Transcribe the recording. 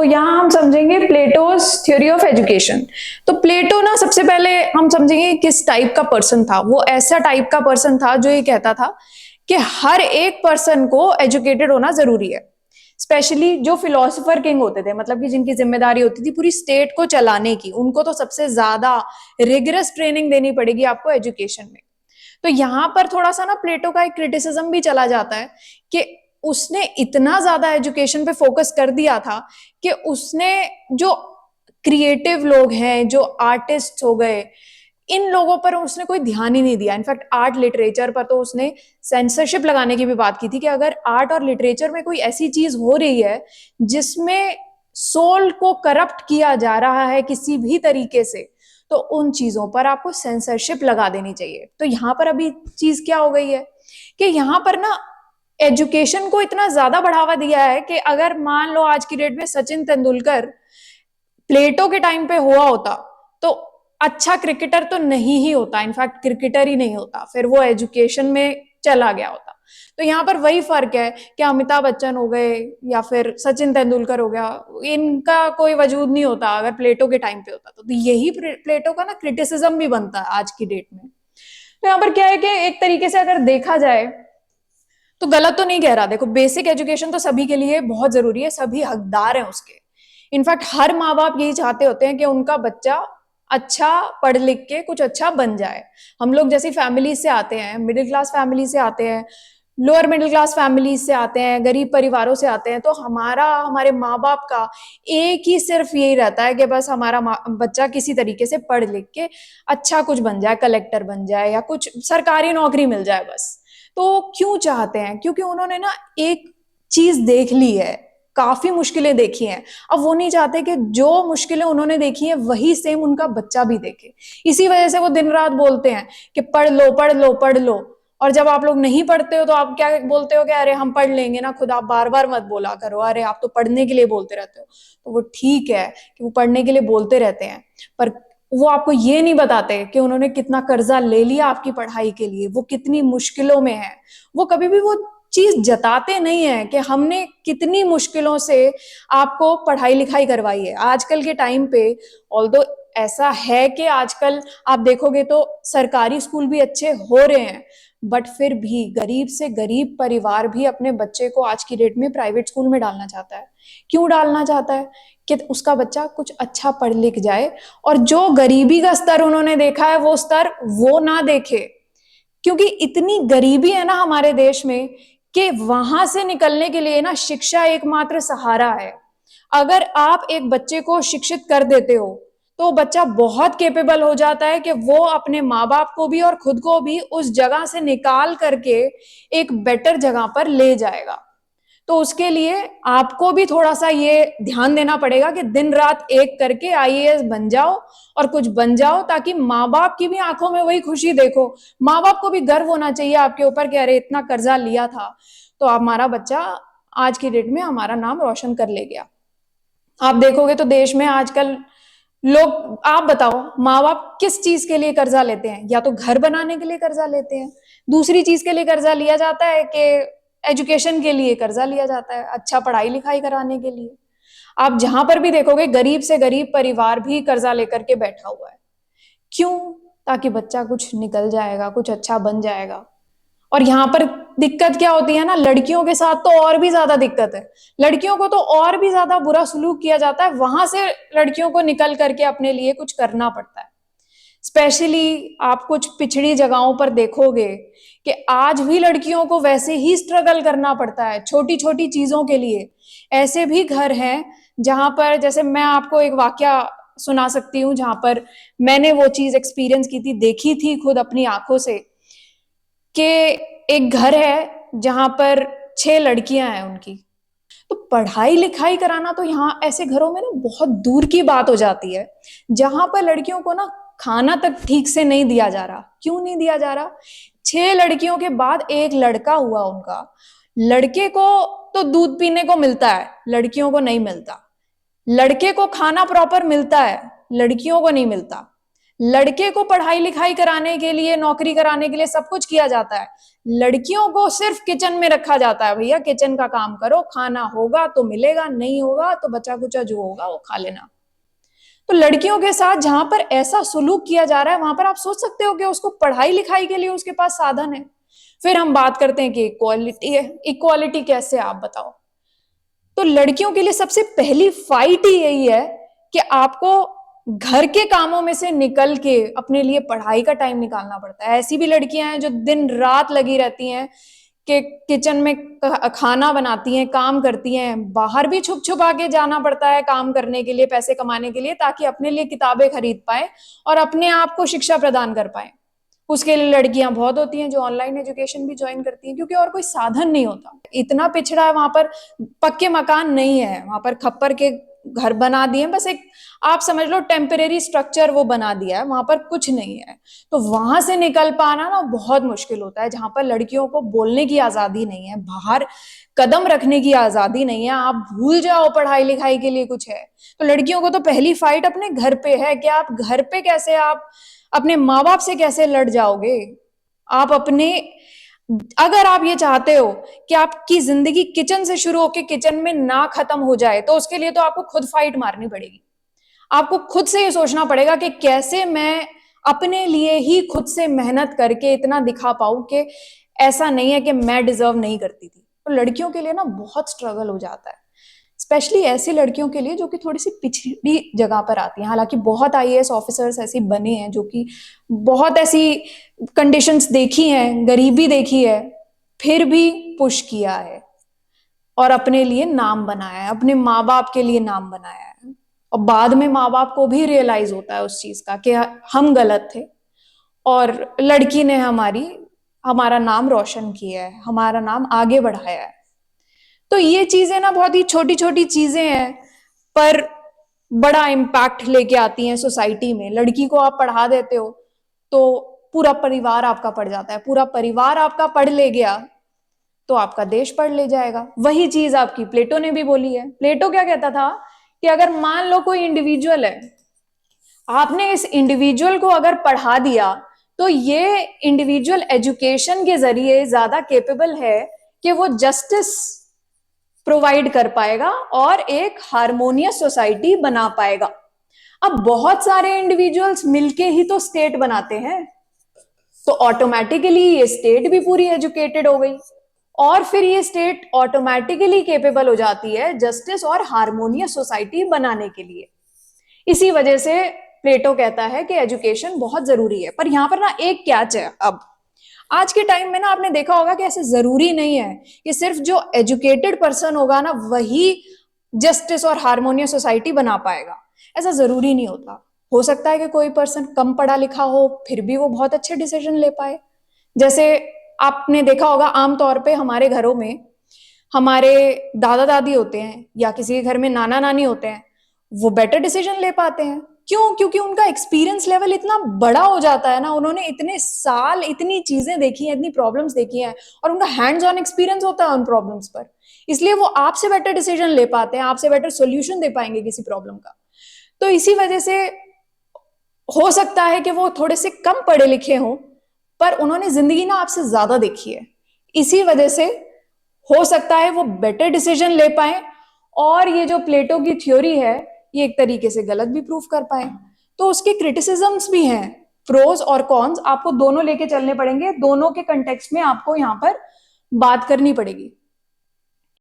यहाँ हम समझेंगे प्लेटोस थ्योरी ऑफ एजुकेशन। तो प्लेटो ना सबसे पहले हम समझेंगे किस टाइप का पर्सन था। वो ऐसा टाइप का पर्सन था जो ये कहता था कि हर एक पर्सन को एजुकेटेड होना जरूरी है। स्पेशली जो फिलोसोफर किंग होते थे, मतलब कि जिनकी जिम्मेदारी होती थी पूरी स्टेट को चलाने की, उनको तो सबसे ज्यादा रिगरस ट्रेनिंग देनी पड़ेगी आपको एजुकेशन में। तो यहाँ पर थोड़ा सा ना प्लेटो का एक क्रिटिसिज्म भी चला जाता है कि उसने इतना ज्यादा एजुकेशन पे फोकस कर दिया था कि उसने जो क्रिएटिव लोग हैं, जो आर्टिस्ट हो गए, इन लोगों पर उसने कोई ध्यान ही नहीं दिया। इनफैक्ट आर्ट लिटरेचर पर तो उसने सेंसरशिप लगाने की भी बात की थी कि अगर आर्ट और लिटरेचर में कोई ऐसी चीज हो रही है जिसमें सोल को करप्ट किया जा रहा है किसी भी तरीके से, तो उन चीजों पर आपको सेंसरशिप लगा देनी चाहिए। तो यहाँ पर अभी चीज क्या हो गई है कि यहाँ पर ना एजुकेशन को इतना ज्यादा बढ़ावा दिया है कि अगर मान लो आज की डेट में सचिन तेंदुलकर प्लेटो के टाइम पे हुआ होता तो अच्छा क्रिकेटर तो नहीं ही होता, इनफैक्ट क्रिकेटर ही नहीं होता, फिर वो एजुकेशन में चला गया होता। तो यहाँ पर वही फर्क है कि अमिताभ बच्चन हो गए या फिर सचिन तेंदुलकर हो गया, इनका कोई वजूद नहीं होता अगर प्लेटो के टाइम पे होता। तो यही प्लेटो का ना क्रिटिसिज्म भी बनता है आज की डेट में। तो यहाँ पर क्या है कि एक तरीके से अगर देखा जाए तो गलत तो नहीं कह रहा। देखो, बेसिक एजुकेशन तो सभी के लिए बहुत जरूरी है, सभी हकदार हैं उसके। इनफैक्ट हर माँ बाप यही चाहते होते हैं कि उनका बच्चा अच्छा पढ़ लिख के कुछ अच्छा बन जाए। हम लोग जैसी फैमिली से आते हैं, मिडिल क्लास फैमिली से आते हैं, लोअर मिडिल क्लास फैमिली से आते हैं, गरीब परिवारों से आते हैं, तो हमारे माँ बाप का एक ही सिर्फ यही रहता है कि बस हमारा बच्चा किसी तरीके से पढ़ लिख के अच्छा कुछ बन जाए, कलेक्टर बन जाए या कुछ सरकारी नौकरी मिल जाए बस। तो क्यों चाहते हैं? क्योंकि उन्होंने ना एक चीज देख ली है, काफी मुश्किलें देखी हैं। अब वो नहीं चाहते कि जो मुश्किलें उन्होंने देखी हैं वही सेम उनका बच्चा भी देखे। इसी वजह से वो दिन रात बोलते हैं कि पढ़ लो पढ़ लो पढ़ लो। और जब आप लोग नहीं पढ़ते हो तो आप क्या बोलते हो कि अरे हम पढ़ लेंगे ना खुद। आप बार बार मत बोला करो, अरे आप तो पढ़ने के लिए बोलते रहते हो। तो वो ठीक है कि वो पढ़ने के लिए बोलते रहते हैं, पर वो आपको ये नहीं बताते कि उन्होंने कितना कर्जा ले लिया आपकी पढ़ाई के लिए, वो कितनी मुश्किलों में है। वो कभी भी वो चीज जताते नहीं है कि हमने कितनी मुश्किलों से आपको पढ़ाई लिखाई करवाई है। आजकल के टाइम पे ऑल्दो ऐसा है कि आजकल आप देखोगे तो सरकारी स्कूल भी अच्छे हो रहे हैं, बट फिर भी गरीब से गरीब परिवार भी अपने बच्चे को आज की डेट में प्राइवेट स्कूल में डालना चाहता है। क्यों डालना चाहता है? कि उसका बच्चा कुछ अच्छा पढ़ लिख जाए और जो गरीबी का स्तर उन्होंने देखा है वो स्तर वो ना देखे। क्योंकि इतनी गरीबी है ना हमारे देश में कि वहां से निकलने के लिए ना शिक्षा एकमात्र सहारा है। अगर आप एक बच्चे को शिक्षित कर देते हो तो बच्चा बहुत कैपेबल हो जाता है कि वो अपने माँ बाप को भी और खुद को भी उस जगह से निकाल करके एक बेटर जगह पर ले जाएगा। तो उसके लिए आपको भी थोड़ा सा ये ध्यान देना पड़ेगा कि दिन रात एक करके आईएएस बन जाओ और कुछ बन जाओ, ताकि माँ बाप की भी आंखों में वही खुशी देखो। माँ बाप को भी गर्व होना चाहिए आपके ऊपर कि अरे इतना कर्जा लिया था तो हमारा बच्चा आज की डेट में हमारा नाम रोशन कर ले गया। आप देखोगे तो देश में आजकल लोग, आप बताओ, माँ बाप किस चीज के लिए कर्जा लेते हैं? या तो घर बनाने के लिए कर्जा लेते हैं, दूसरी चीज के लिए कर्जा लिया जाता है कि एजुकेशन के लिए कर्जा लिया जाता है, अच्छा पढ़ाई लिखाई कराने के लिए। आप जहां पर भी देखोगे गरीब से गरीब परिवार भी कर्जा लेकर के बैठा हुआ है। क्यों? ताकि बच्चा कुछ निकल जाएगा, कुछ अच्छा बन जाएगा। और यहाँ पर दिक्कत क्या होती है ना, लड़कियों के साथ तो और भी ज्यादा दिक्कत है। लड़कियों को तो और भी ज्यादा बुरा सलूक किया जाता है, वहां से लड़कियों को निकल करके अपने लिए कुछ करना पड़ता है। स्पेशली आप कुछ पिछड़ी जगहों पर देखोगे कि आज भी लड़कियों को वैसे ही स्ट्रगल करना पड़ता है छोटी छोटी चीजों के लिए। ऐसे भी घर हैं जहां पर, जैसे मैं आपको एक वाकया सुना सकती हूँ जहां पर मैंने वो चीज एक्सपीरियंस की थी, देखी थी खुद अपनी आंखों से, कि एक घर है जहां पर 6 लड़कियां हैं उनकी। तो पढ़ाई लिखाई कराना तो यहाँ ऐसे घरों में ना बहुत दूर की बात हो जाती है, जहां पर लड़कियों को ना खाना तक ठीक से नहीं दिया जा रहा। क्यों नहीं दिया जा रहा? 6 लड़कियों के बाद एक लड़का हुआ उनका। लड़के को तो दूध पीने को मिलता है, लड़कियों को नहीं मिलता। लड़के को खाना प्रॉपर मिलता है, लड़कियों को नहीं मिलता। लड़के को पढ़ाई लिखाई कराने के लिए, नौकरी कराने के लिए सब कुछ किया जाता है, लड़कियों को सिर्फ किचन में रखा जाता है, भैया किचन का काम करो, खाना होगा तो मिलेगा, नहीं होगा तो बचा कुचा जो होगा वो खा लेना। तो लड़कियों के साथ जहां पर ऐसा सुलूक किया जा रहा है, वहां पर आप सोच सकते हो कि उसको पढ़ाई लिखाई के लिए उसके पास साधन है। फिर हम बात करते हैं कि इक्वालिटी है, इक्वालिटी कैसे, आप बताओ। तो लड़कियों के लिए सबसे पहली फाइट ही यही है कि आपको घर के कामों में से निकल के अपने लिए पढ़ाई का टाइम निकालना पड़ता है। ऐसी भी लड़कियां हैं जो दिन रात लगी रहती हैं कि किचन में खाना बनाती हैं, काम करती हैं, बाहर भी छुप छुपा के जाना पड़ता है काम करने के लिए, पैसे कमाने के लिए, ताकि अपने लिए किताबें खरीद पाए और अपने आप को शिक्षा प्रदान कर पाए। उसके लिए लड़कियां बहुत होती हैं जो ऑनलाइन एजुकेशन भी ज्वाइन करती हैं, क्योंकि और कोई साधन नहीं होता, इतना पिछड़ा है वहां पर। पक्के मकान नहीं है वहां पर, खप्पर के घर बना दिए, बस एक आप समझ लो टेम्परेरी स्ट्रक्चर वो बना दिया है, वहां पर कुछ नहीं है। तो वहां से निकल पाना ना बहुत मुश्किल होता है, जहां पर लड़कियों को बोलने की आजादी नहीं है, बाहर कदम रखने की आजादी नहीं है। आप भूल जाओ पढ़ाई लिखाई के लिए कुछ है। तो लड़कियों को तो पहली फाइट अपने घर पे है कि आप घर पे कैसे, आप अपने माँ बाप से कैसे लड़ जाओगे। आप अपने, अगर आप ये चाहते हो कि आपकी जिंदगी किचन से शुरू होकर किचन में ना खत्म हो जाए, तो उसके लिए तो आपको खुद फाइट मारनी पड़ेगी। आपको खुद से ये सोचना पड़ेगा कि कैसे मैं अपने लिए ही खुद से मेहनत करके इतना दिखा पाऊं कि ऐसा नहीं है कि मैं डिजर्व नहीं करती थी। तो लड़कियों के लिए ना बहुत स्ट्रगल हो जाता है, स्पेशली ऐसी लड़कियों के लिए जो कि थोड़ी सी पिछड़ी जगह पर आती हैं। हालांकि बहुत आईएएस ऑफिसर्स ऐसे बने हैं जो कि बहुत ऐसी कंडीशंस देखी हैं, गरीबी देखी है, फिर भी पुश किया है और अपने लिए नाम बनाया है, अपने माँ बाप के लिए नाम बनाया है। और बाद में माँ बाप को भी रियलाइज होता है उस चीज का कि हम गलत थे और लड़की ने हमारा नाम रोशन किया है, हमारा नाम आगे बढ़ाया है। तो ये चीजें ना बहुत ही छोटी छोटी चीजें हैं, पर बड़ा इम्पैक्ट लेके आती हैं सोसाइटी में। लड़की को आप पढ़ा देते हो तो पूरा परिवार आपका पढ़ जाता है, पूरा परिवार आपका पढ़ ले गया तो आपका देश पढ़ ले जाएगा। वही चीज आपकी प्लेटो ने भी बोली है। प्लेटो क्या कहता था कि अगर मान लो कोई इंडिविजुअल है, आपने इस इंडिविजुअल को अगर पढ़ा दिया तो ये इंडिविजुअल एजुकेशन के जरिए ज्यादा केपेबल है कि वो जस्टिस प्रोवाइड कर पाएगा और एक हार्मोनियस सोसाइटी बना पाएगा। अब बहुत सारे इंडिविजुअल्स मिलके ही तो स्टेट बनाते हैं, तो ऑटोमेटिकली ये स्टेट भी पूरी एजुकेटेड हो गई और फिर ये स्टेट ऑटोमेटिकली केपेबल हो जाती है जस्टिस और हार्मोनियस सोसाइटी बनाने के लिए। इसी वजह से प्लेटो कहता है कि एजुकेशन बहुत जरूरी है। पर यहां पर ना एक कैच है, अब आज के टाइम में ना आपने देखा होगा कि ऐसे जरूरी नहीं है कि सिर्फ जो एजुकेटेड पर्सन होगा ना वही जस्टिस और हार्मोनियस सोसाइटी बना पाएगा। ऐसा जरूरी नहीं होता। हो सकता है कि कोई पर्सन कम पढ़ा लिखा हो फिर भी वो बहुत अच्छे डिसीजन ले पाए। जैसे आपने देखा होगा आमतौर पे हमारे घरों में हमारे दादा दादी होते हैं या किसी के घर में नाना नानी होते हैं, वो बेटर डिसीजन ले पाते हैं। क्यों? क्योंकि उनका एक्सपीरियंस लेवल इतना बड़ा हो जाता है ना, उन्होंने इतने साल इतनी चीजें देखी हैं, इतनी प्रॉब्लम्स देखी हैं और उनका हैंड्स ऑन एक्सपीरियंस होता है उन प्रॉब्लम्स पर। इसलिए वो आपसे बेटर डिसीजन ले पाते हैं, आपसे बेटर सोल्यूशन दे पाएंगे किसी प्रॉब्लम का। तो इसी वजह से हो सकता है कि वो थोड़े से कम पढ़े लिखे हों पर उन्होंने जिंदगी ना आपसे ज्यादा देखी है, इसी वजह से हो सकता है वो बेटर डिसीजन ले पाए और ये जो प्लेटो की थ्योरी है ये एक तरीके से गलत भी प्रूफ कर पाए। तो उसके क्रिटिसिजम्स भी हैं, प्रोज और कॉन्स, आपको दोनों लेके चलने पड़ेंगे, दोनों के कंटेक्स्ट में आपको यहाँ पर बात करनी पड़ेगी।